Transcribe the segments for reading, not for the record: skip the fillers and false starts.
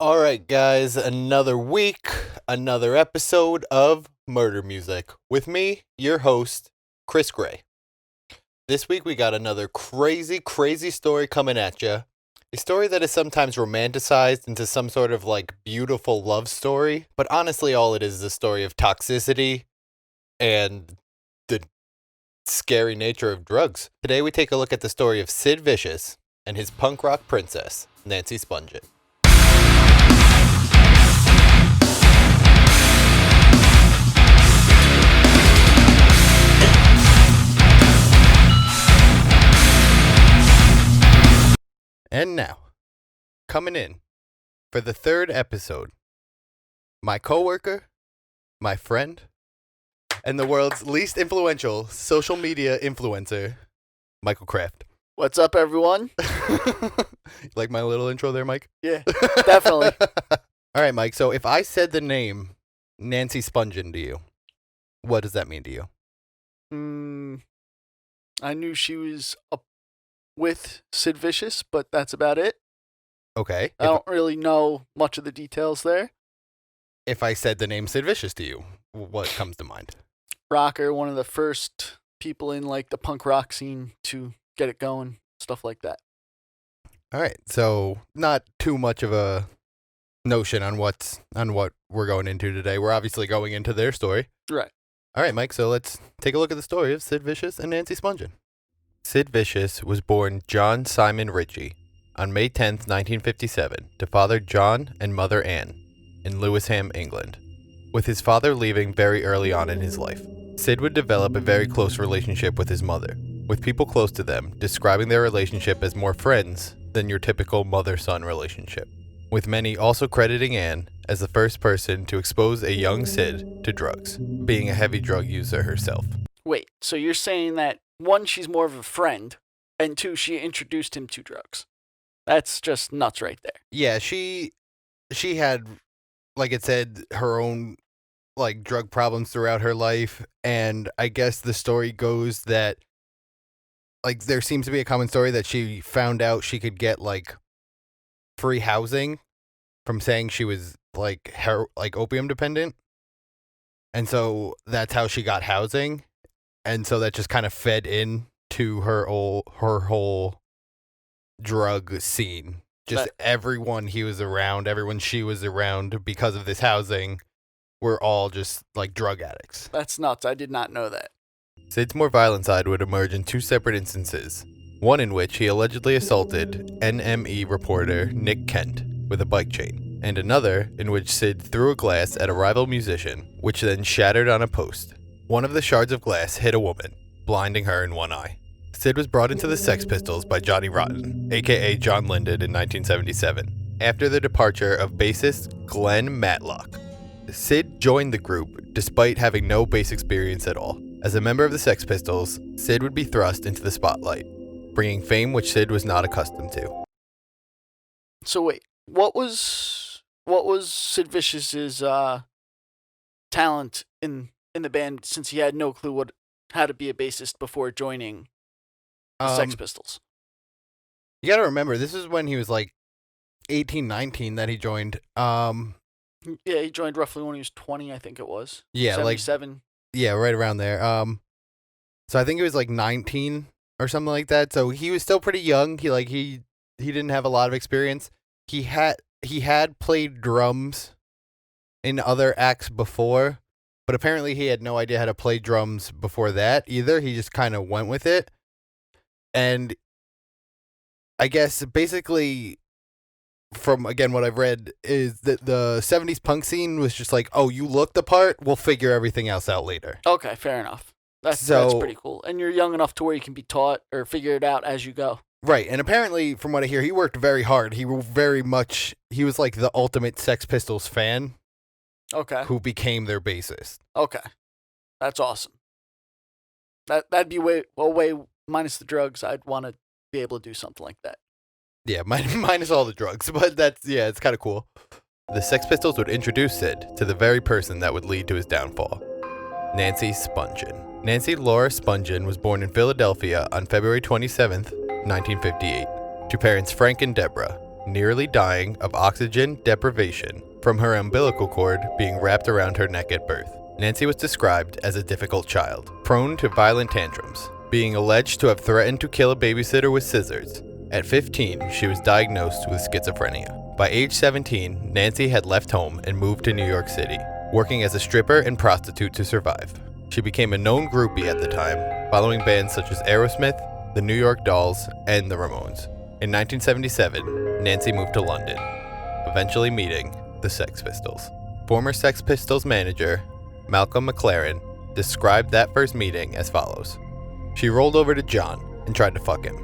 All right, guys, another week, another episode of Murder Music with me, your host, Chris Gray. This week we got another crazy story coming at you. A story that is sometimes romanticized into some sort of beautiful love story, but honestly all it is a story of toxicity and the scary nature of drugs. Today we take a look at the story of Sid Vicious and his punk rock princess, Nancy Spungen. And now, coming in for the third episode, my coworker, my friend, and the world's least influential social media influencer, Michael Kraft. What's up, everyone? You like my little intro there, Mike? Yeah, definitely. All right, Mike, so if I said the name Nancy Spungen to you, what does that mean to you? I knew she was up with Sid Vicious, but that's about it. Okay. I don't really know much of the details there. If I said the name Sid Vicious to you, what comes to mind? Rocker, one of the first people in the punk rock scene to get it going, stuff like that. All right, so not too much of a notion on what we're going into today. We're obviously going into their story. Right. All right, Mike, so let's take a look at the story of Sid Vicious and Nancy Spungen. Sid Vicious was born John Simon Ritchie on May 10th, 1957, to father John and mother Anne in Lewisham, England. With his father leaving very early on in his life, Sid would develop a very close relationship with his mother, with people close to them describing their relationship as more friends than your typical mother-son relationship, with many also crediting Anne as the first person to expose a young Sid to drugs, being a heavy drug user herself. Wait, so you're saying that, one, she's more of a friend, and two, she introduced him to drugs. That's just nuts right there. Yeah, she had, like it said, her own drug problems throughout her life, and I guess the story goes that there seems to be a common story that she found out she could get free housing from saying she was opium dependent, and so that's how she got housing, and so that just kind of fed in to her whole drug scene. Just everyone he was around, everyone she was around because of this housing were all just drug addicts. That's nuts. I did not know that. Sid's more violent side would emerge in two separate instances. One in which he allegedly assaulted NME reporter Nick Kent with a bike chain, and another in which Sid threw a glass at a rival musician, which then shattered on a post. One of the shards of glass hit a woman, blinding her in one eye. Sid was brought into the Sex Pistols by Johnny Rotten, aka John Linden, in 1977, after the departure of bassist Glenn Matlock. Sid joined the group despite having no bass experience at all. As a member of the Sex Pistols, Sid would be thrust into the spotlight, bringing fame which Sid was not accustomed to. So wait, what was Sid Vicious's talent in the band, since he had no clue how to be a bassist before joining the Sex Pistols? You gotta remember, this is when he was 18, 19 that he joined. Yeah, he joined roughly when he was 20, I think it was. Yeah, 77. Yeah, right around there. So I think he was 19 or something like that. So he was still pretty young. He didn't have a lot of experience. He had played drums in other acts before, but apparently he had no idea how to play drums before that either. He just kind of went with it. And I guess basically, from again what I've read, is that the 70s punk scene was just oh, you look the part, we'll figure everything else out later. Okay, fair enough. That's pretty cool. And you're young enough to where you can be taught or figure it out as you go. Right, and apparently, from what I hear, he worked very hard. He was the ultimate Sex Pistols fan. Okay. Who became their bassist. Okay. That's awesome. That'd be way minus the drugs. I'd want to be able to do something like that. Yeah, minus all the drugs, but it's kind of cool. The Sex Pistols would introduce Sid to the very person that would lead to his downfall, Nancy Spungen. Nancy Laura Spungen was born in Philadelphia on February 27th, 1958, to parents Frank and Deborah. nearly dying of oxygen deprivation from her umbilical cord being wrapped around her neck at birth. Nancy was described as a difficult child, prone to violent tantrums, being alleged to have threatened to kill a babysitter with scissors. At 15, she was diagnosed with schizophrenia. By age 17, Nancy had left home and moved to New York City, working as a stripper and prostitute to survive. She became a known groupie at the time, following bands such as Aerosmith, the New York Dolls, and the Ramones. In 1977, Nancy moved to London, eventually meeting the Sex Pistols. Former Sex Pistols manager Malcolm McLaren described that first meeting as follows. She rolled over to John and tried to fuck him.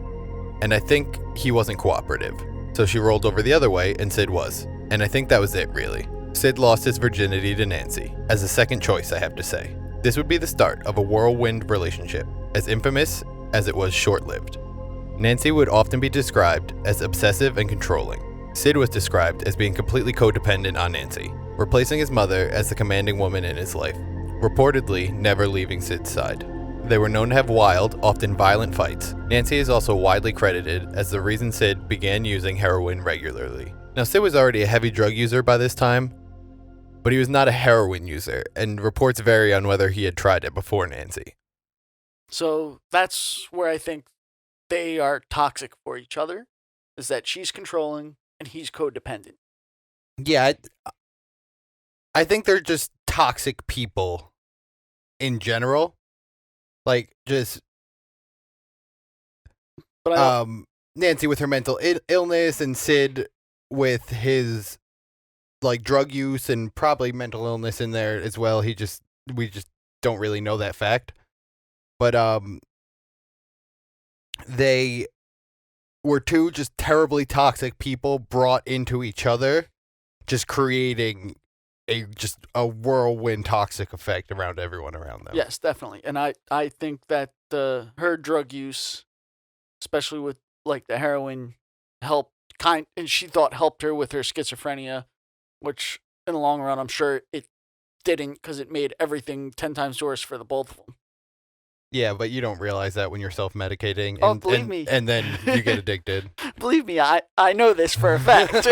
And I think he wasn't cooperative. So she rolled over the other way and Sid was. And I think that was it, really. Sid lost his virginity to Nancy, as a second choice, I have to say. This would be the start of a whirlwind relationship, as infamous as it was short-lived. Nancy would often be described as obsessive and controlling. Sid was described as being completely codependent on Nancy, replacing his mother as the commanding woman in his life, reportedly never leaving Sid's side. They were known to have wild, often violent fights. Nancy is also widely credited as the reason Sid began using heroin regularly. Now, Sid was already a heavy drug user by this time, but he was not a heroin user, and reports vary on whether he had tried it before Nancy. So that's where I think they are toxic for each other, is that she's controlling and he's codependent. Yeah, I think they're just toxic people in general. Like, just But Nancy with her mental illness and Sid with his like drug use and probably mental illness in there as well. We just don't really know that fact. But they were two just terribly toxic people brought into each other, just creating a whirlwind toxic effect around everyone around them. Yes, definitely. And I think that her drug use, especially with like the heroin, and she thought helped her with her schizophrenia, which in the long run I'm sure it didn't, because it made everything 10 times worse for the both of them. Yeah, but you don't realize that when you're self-medicating, Oh, believe me. And then you get addicted. Believe me, I know this for a fact.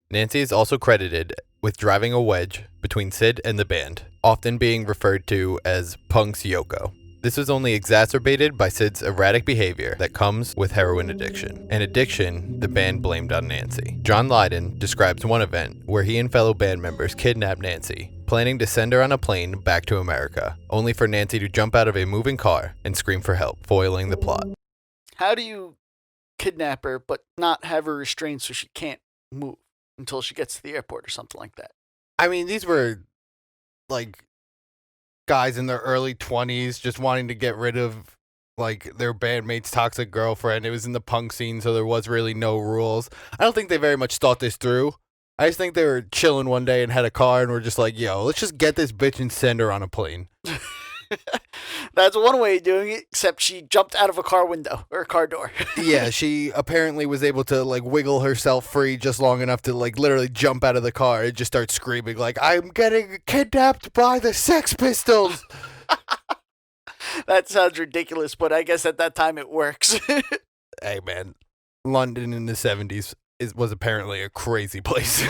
Nancy is also credited with driving a wedge between Sid and the band, often being referred to as Punk's Yoko. This was only exacerbated by Sid's erratic behavior that comes with heroin addiction, an addiction the band blamed on Nancy. John Lydon describes one event where he and fellow band members kidnapped Nancy, planning to send her on a plane back to America, only for Nancy to jump out of a moving car and scream for help, foiling the plot. How do you kidnap her but not have her restrained so she can't move until she gets to the airport or something like that? I mean, these were like guys in their early 20s just wanting to get rid of like their bandmate's toxic girlfriend. It was in the punk scene, so there was really no rules. I don't think they very much thought this through. I just think they were chilling one day and had a car and were just like, yo, let's just get this bitch and send her on a plane. That's one way of doing it, except she jumped out of a car window or a car door. Yeah, she apparently was able to like wiggle herself free just long enough to like literally jump out of the car and just start screaming like, I'm getting kidnapped by the Sex Pistols. That sounds ridiculous, but I guess at that time it works. Hey man, London in the 70s was apparently a crazy place.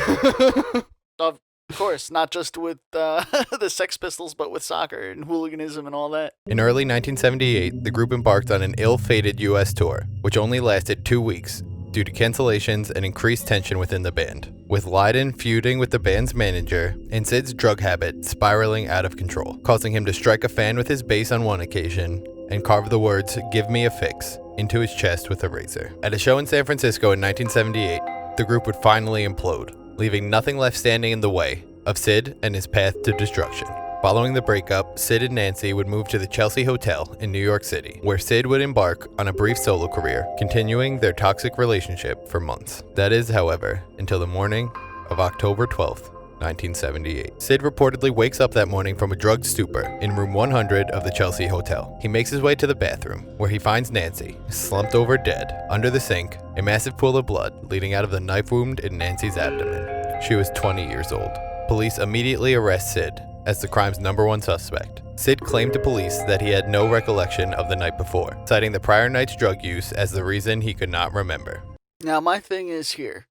Of course, not just with the Sex Pistols, but with soccer and hooliganism and all that. In early 1978, the group embarked on an ill-fated U.S. tour, which only lasted 2 weeks due to cancellations and increased tension within the band, with Lydon feuding with the band's manager and Sid's drug habit spiraling out of control, causing him to strike a fan with his bass on one occasion and carve the words, "Give me a fix," into his chest with a razor. At a show in San Francisco in 1978, the group would finally implode, leaving nothing left standing in the way of Sid and his path to destruction. Following the breakup, Sid and Nancy would move to the Chelsea Hotel in New York City, where Sid would embark on a brief solo career, continuing their toxic relationship for months. That is, however, until the morning of October 12th, 1978. Sid reportedly wakes up that morning from a drugged stupor in room 100 of the Chelsea Hotel. He makes his way to the bathroom, where he finds Nancy, slumped over dead, under the sink, a massive pool of blood leading out of the knife wound in Nancy's abdomen. She was 20 years old. Police immediately arrest Sid as the crime's #1 suspect. Sid claimed to police that he had no recollection of the night before, citing the prior night's drug use as the reason he could not remember. Now, my thing is here.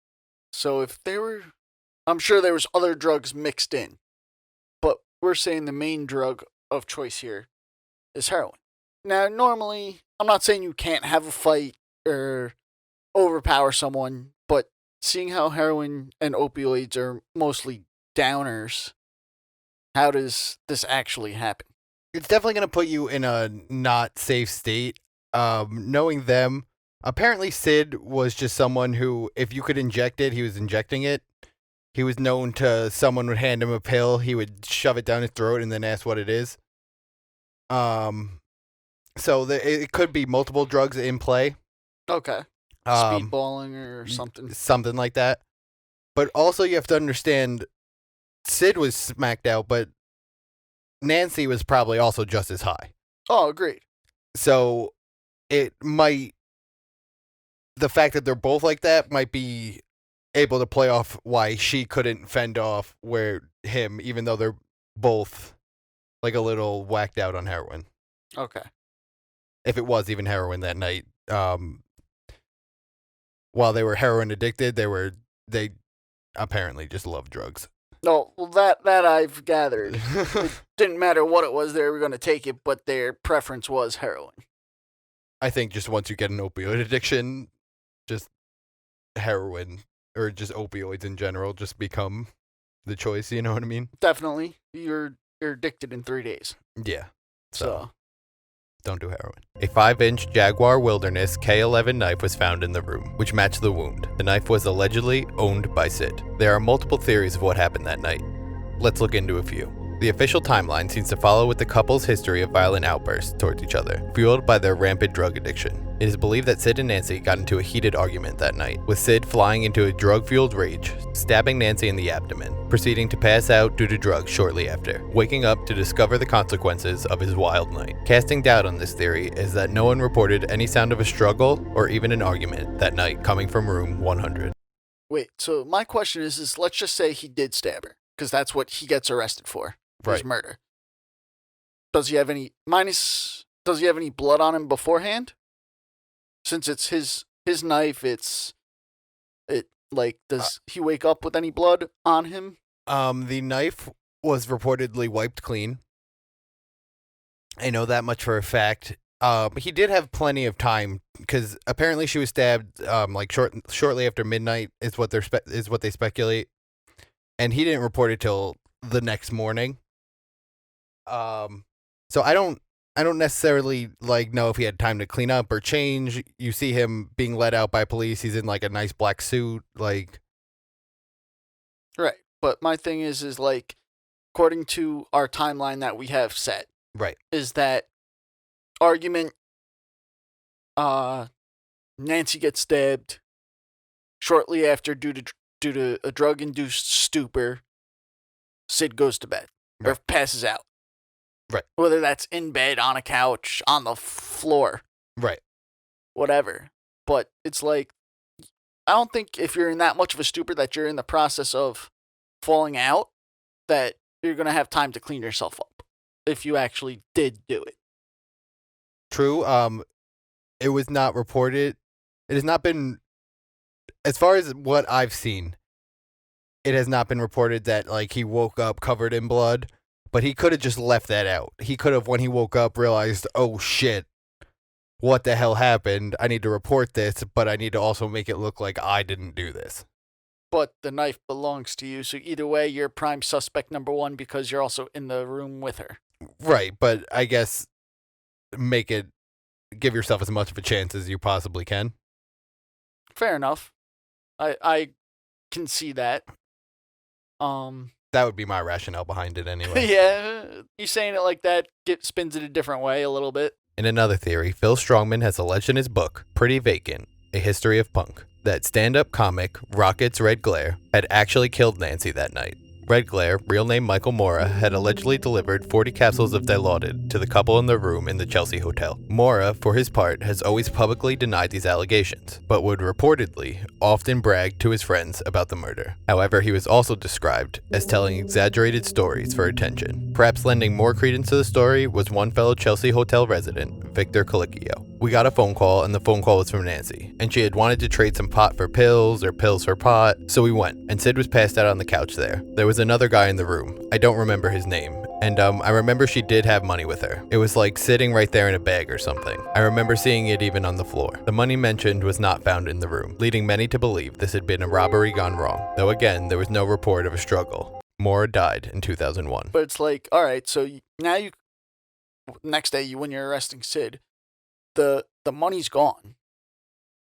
So if I'm sure there was other drugs mixed in, but we're saying the main drug of choice here is heroin. Now, normally, I'm not saying you can't have a fight or overpower someone, but seeing how heroin and opioids are mostly downers, how does this actually happen? It's definitely going to put you in a not safe state. Knowing them, apparently Sid was just someone who, if you could inject it, he was injecting it. He was known to someone would hand him a pill, he would shove it down his throat and then ask what it is. So it could be multiple drugs in play. Okay. Speedballing or something. Something like that. But also you have to understand, Sid was smacked out, but Nancy was probably also just as high. Oh, agreed. So the fact that they're both like that might be able to play off why she couldn't fend off him, even though they're both like a little whacked out on heroin. Okay. If it was even heroin that night. While they were heroin addicted, they apparently just love drugs. No, well, that I've gathered. It didn't matter what it was, they were going to take it, but their preference was heroin. I think just once you get an opioid addiction, just heroin or just opioids in general just become the choice, you know what I mean? Definitely. You're addicted in 3 days. Yeah. So don't do heroin. A 5-inch Jaguar Wilderness K11 knife was found in the room, which matched the wound. The knife was allegedly owned by Sid. There are multiple theories of what happened that night. Let's look into a few. The official timeline seems to follow with the couple's history of violent outbursts towards each other, fueled by their rampant drug addiction. It is believed that Sid and Nancy got into a heated argument that night, with Sid flying into a drug-fueled rage, stabbing Nancy in the abdomen, proceeding to pass out due to drugs shortly after, waking up to discover the consequences of his wild night. Casting doubt on this theory is that no one reported any sound of a struggle or even an argument that night coming from room 100. Wait, so my question is let's just say he did stab her, because that's what he gets arrested for. His murder. Does he have any blood on him beforehand? Since it's his knife, does he wake up with any blood on him? The knife was reportedly wiped clean. I know that much for a fact. He did have plenty of time because apparently she was stabbed shortly after midnight is what they speculate, and he didn't report it till the next morning. So I don't necessarily know if he had time to clean up or change. You see him being let out by police. He's in a nice black suit, Right. But my thing is according to our timeline that we have set, right, is that argument, Nancy gets stabbed shortly after due to a drug-induced stupor. Sid goes to bed or passes out. Right. Whether that's in bed, on a couch, on the floor. Right. Whatever. But it's I don't think if you're in that much of a stupor that you're in the process of falling out, that you're going to have time to clean yourself up if you actually did do it. True. It was not reported. It has not been, as far as what I've seen, it has not been reported that he woke up covered in blood. But he could have just left that out. He could have, when he woke up, realized, oh shit, what the hell happened? I need to report this, but I need to also make it look like I didn't do this. But the knife belongs to you, so either way, you're prime suspect number one because you're also in the room with her. Right, but I guess give yourself as much of a chance as you possibly can. Fair enough. I can see that. That would be my rationale behind it anyway. Yeah, you saying it like that spins it a different way a little bit. In another theory, Phil Strongman has alleged in his book, Pretty Vacant, A History of Punk, that stand-up comic Rocket's Red Glare had actually killed Nancy that night. Red Glare, real name Michael Mora, had allegedly delivered 40 capsules of Dilaudid to the couple in the room in the Chelsea Hotel. Mora, for his part, has always publicly denied these allegations, but would reportedly often brag to his friends about the murder. However, he was also described as telling exaggerated stories for attention. Perhaps lending more credence to the story was one fellow Chelsea Hotel resident, Victor Colicchio. we got a phone call, and the phone call was from Nancy, and she had wanted to trade some pot for pills or pills for pot, so we went, and Sid was passed out on the couch there. There was another guy in the room. I don't remember his name, and I remember she did have money with her. It was like sitting right there in a bag or something. I remember seeing it even on the floor. The money mentioned was not found in the room, leading many to believe this had been a robbery gone wrong, though again, there was no report of a struggle. Moore died in 2001. But it's like, all right, so now next day, when you're arresting Sid, the money's gone.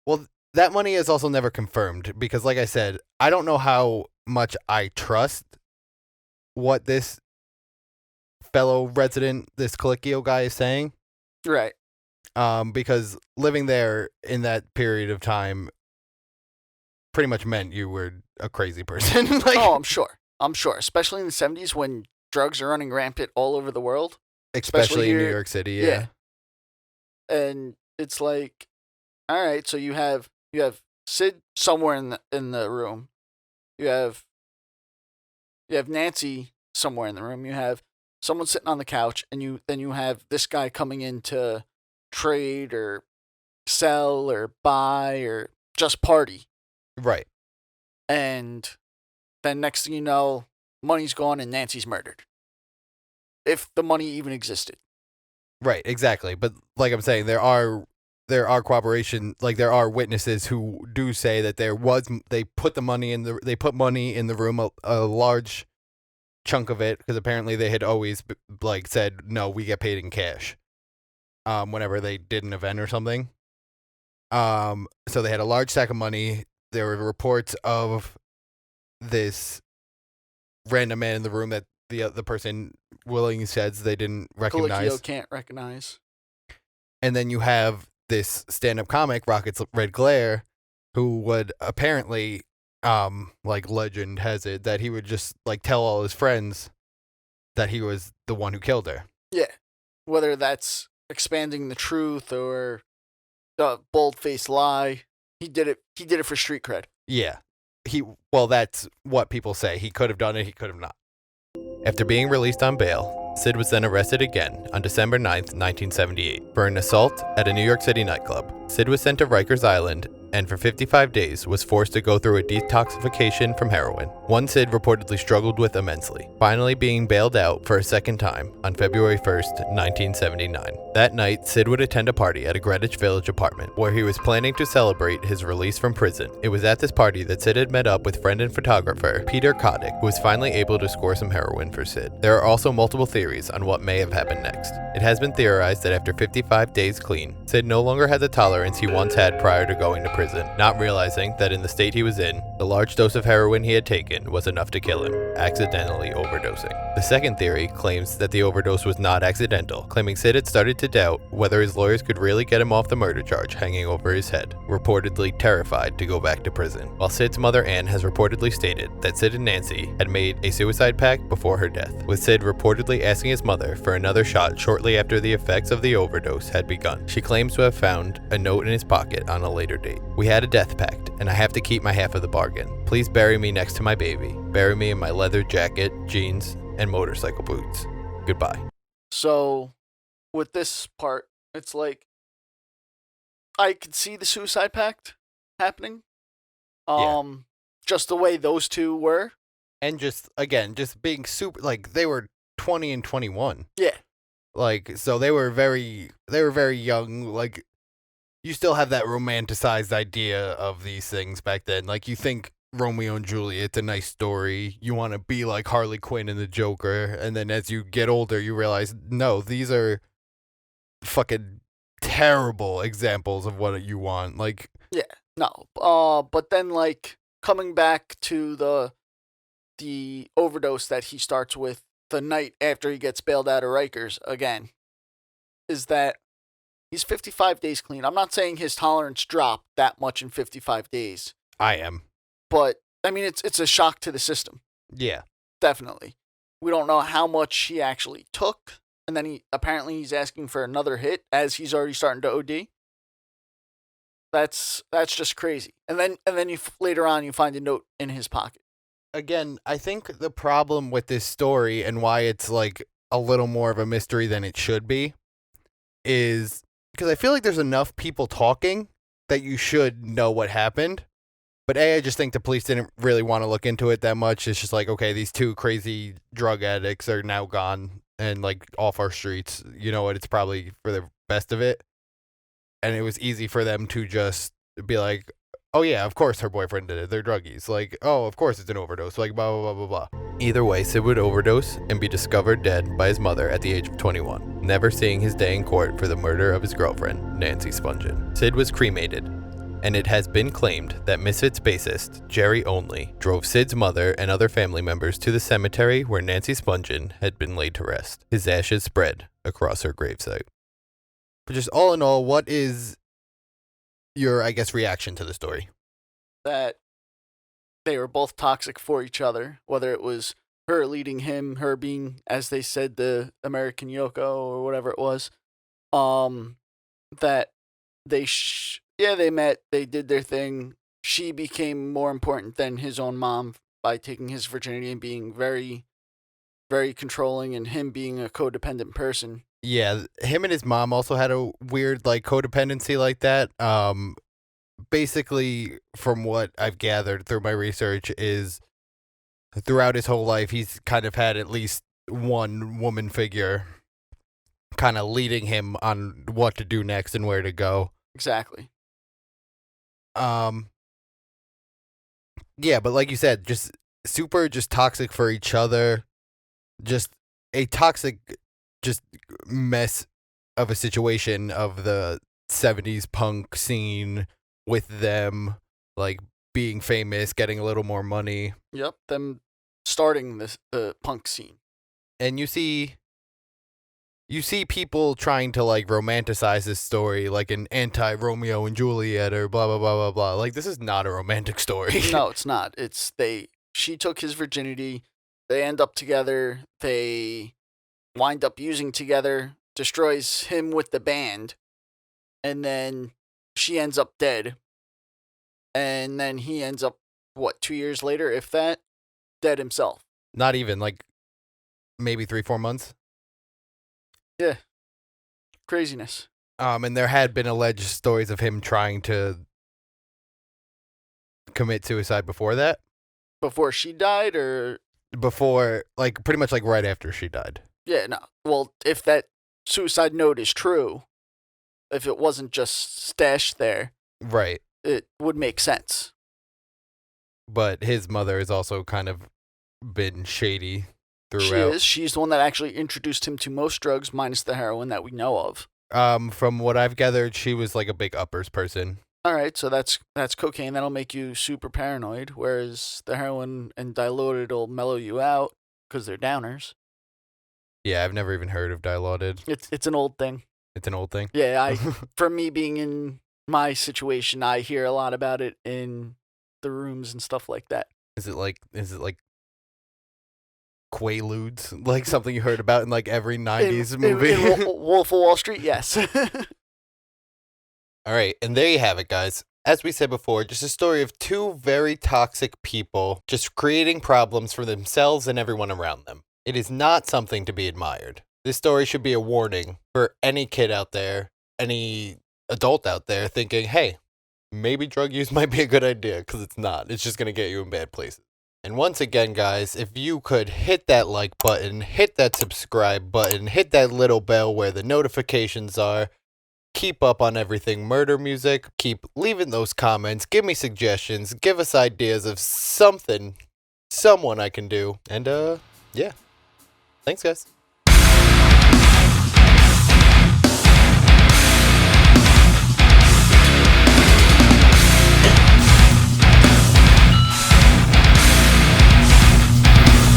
Well, that money is also never confirmed because, like I said, I don't know how much I trust what this fellow resident, this Colicchio guy, is saying. Right. Because living there in that period of time pretty much meant you were a crazy person. I'm sure. Especially in the 70s when drugs are running rampant all over the world. Especially in New York City, yeah. And it's like, all right, so you have Sid somewhere in the room. You have Nancy somewhere in the room. You have someone sitting on the couch, and then you have this guy coming in to trade or sell or buy or just party. Right. And then next thing you know, money's gone and Nancy's murdered. If the money even existed. Right, exactly. But like I'm saying, there are corroboration, like there are witnesses who do say that they put money in the room, a large chunk of it, because apparently they had always like said, no, we get paid in cash. Whenever they did an event or something. So they had a large stack of money. There were reports of this random man in the room that the person willingly says they didn't recognize. Colicchio can't recognize. And then you have this stand-up comic, Rocket's Red Glare, who would apparently, like legend has it, that he would just like tell all his friends that he was the one who killed her. Yeah. Whether that's expanding the truth or the bold-faced lie, he did it for street cred. Yeah. That's what people say. He could have done it, he could have not. After being released on bail, Sid was then arrested again on December 9th, 1978, for an assault at a New York City nightclub. Sid was sent to Rikers Island and for 55 days was forced to go through a detoxification from heroin, one Sid reportedly struggled with immensely, finally being bailed out for a second time on February 1st, 1979. That night, Sid would attend a party at a Greenwich Village apartment where he was planning to celebrate his release from prison. It was at this party that Sid had met up with friend and photographer Peter Kotick, who was finally able to score some heroin for Sid. There are also multiple theories on what may have happened next. It has been theorized that after 55 days clean, Sid no longer had the tolerance he once had prior to going to prison, not realizing that in the state he was in, the large dose of heroin he had taken was enough to kill him, accidentally overdosing. The second theory claims that the overdose was not accidental, claiming Sid had started to doubt whether his lawyers could really get him off the murder charge hanging over his head, reportedly terrified to go back to prison. While Sid's mother Ann has reportedly stated that Sid and Nancy had made a suicide pact before her death, with Sid reportedly asking his mother for another shot shortly after the effects of the overdose had begun. She claims to have found a note in his pocket on a later date. "We had a death pact, and I have to keep my half of the bargain. Please bury me next to my baby. Bury me in my leather jacket, jeans, and motorcycle boots. Goodbye." So, with this part, it's like, I could see the suicide pact happening. Just the way those two were. And just being super, like, they were 20 and 21. Yeah. Like, so they were very young. Like, you still have that romanticized idea of these things back then. Like, you think Romeo and Juliet's a nice story. You want to be like Harley Quinn and the Joker. And then as you get older, you realize, no, these are fucking terrible examples of what you want. Like, yeah, no. But then, like, coming back to the overdose that he starts with the night after he gets bailed out of Rikers again, is that he's 55 days clean. I'm not saying his tolerance dropped that much in 55 days. I am. But, I mean, it's a shock to the system. Yeah. Definitely. We don't know how much he actually took. And then he's asking for another hit as he's already starting to OD. That's just crazy. And then later on you find a note in his pocket. Again, I think the problem with this story and why it's like a little more of a mystery than it should be is because I feel like there's enough people talking that you should know what happened. But I just think the police didn't really want to look into it that much. It's just like, okay, these two crazy drug addicts are now gone and like off our streets. You know what? It's probably for the best of it. And it was easy for them to just be like, oh yeah, of course her boyfriend did it. They're druggies. Like, oh, of course it's an overdose. Like, blah, blah, blah, blah, blah. Either way, Sid would overdose and be discovered dead by his mother at the age of 21, never seeing his day in court for the murder of his girlfriend, Nancy Spungen. Sid was cremated, and it has been claimed that Misfits bassist Jerry Only drove Sid's mother and other family members to the cemetery where Nancy Spungen had been laid to rest. His ashes spread across her gravesite. But just all in all, what is your, I guess, reaction to the story? That they were both toxic for each other, whether it was her leading him, her being, as they said, the American Yoko or whatever it was. That they they met, they did their thing. She became more important than his own mom by taking his virginity and being very, very controlling, and him being a codependent person. Yeah, him and his mom also had a weird like codependency like that. Basically, from what I've gathered through my research, is throughout his whole life, he's kind of had at least one woman figure kind of leading him on what to do next and where to go. Exactly. Yeah, but like you said, just toxic for each other. Just a toxic, just mess of a situation of the 70s punk scene with them, like, being famous, getting a little more money. Yep, them starting the punk scene. And you see people trying to, like, romanticize this story like an anti-Romeo and Juliet or blah, blah, blah, blah, blah. Like, this is not a romantic story. No, it's not. She took his virginity, they end up together, they wind up using together, destroys him with the band, and then she ends up dead. And then he ends up, 2 years later, if that, dead himself. Not even, like, maybe 3-4 months? Yeah. Craziness. And there had been alleged stories of him trying to commit suicide before that. Before she died, or? Before, like, pretty much like right after she died. Yeah, no. Well, if that suicide note is true, if it wasn't just stashed there, right, it would make sense. But his mother has also kind of been shady throughout. She is. She's the one that actually introduced him to most drugs, minus the heroin that we know of. From what I've gathered, she was like a big uppers person. All right, so that's cocaine. That'll make you super paranoid, whereas the heroin and diluted will mellow you out because they're downers. Yeah, I've never even heard of dilaudid. It's an old thing. It's an old thing? Yeah, from me being in my situation, I hear a lot about it in the rooms and stuff like that. Is it like Quaaludes? Like something you heard about in like every 90s movie? In Wolf of Wall Street, yes. All right, and there you have it, guys. As we said before, just a story of two very toxic people just creating problems for themselves and everyone around them. It is not something to be admired. This story should be a warning for any kid out there, any adult out there thinking, hey, maybe drug use might be a good idea, because it's not. It's just going to get you in bad places. And once again, guys, if you could hit that like button, hit that subscribe button, hit that little bell where the notifications are, keep up on everything murder music, keep leaving those comments, give me suggestions, give us ideas of someone I can do. And, yeah. Thanks, guys.